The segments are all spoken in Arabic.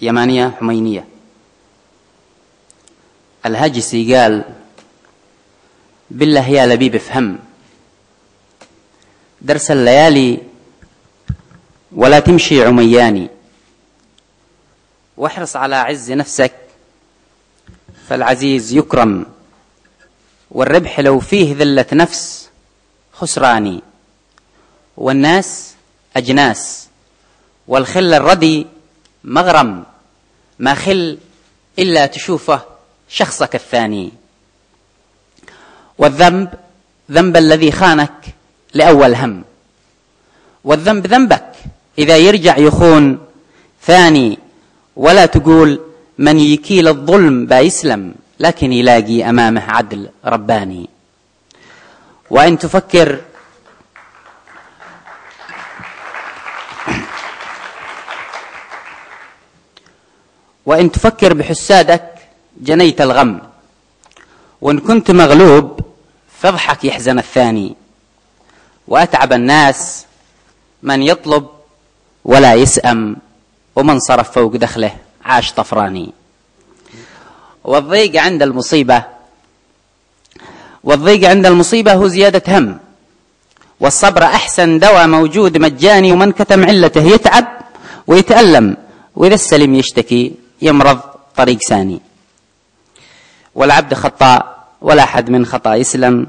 يمانية حمينية. الهاجسي قال: بالله يا لبيب افهم درس الليالي ولا تمشي عمياني، واحرص على عز نفسك فالعزيز يكرم، والربح لو فيه ذلة نفس خسراني، والناس أجناس والخل الردي مغرم، ما خل إلا تشوفه شخصك الثاني، والذنب ذنب الذي خانك لأول هم، والذنب ذنبك إذا يرجع يخون ثاني، ولا تقول من يكيل الظلم بايسلم، لكن يلاقي أمامه عدل رباني. وإن تفكر بحسادك جنيت الغم، وإن كنت مغلوب فاضحك يحزن الثاني، وأتعب الناس من يطلب ولا يسأم، ومن صرف فوق دخله عاش طفراني. والضيق عند المصيبة هو زيادة هم، والصبر أحسن دواء موجود مجاني، ومن كتم علته يتعب ويتألم، وإذا السليم يشتكي يمرض طريق ثاني. والعبد خطاء ولا أحد من خطأ يسلم،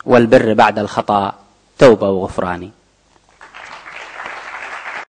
والبر بعد الخطأ توبة وغفران.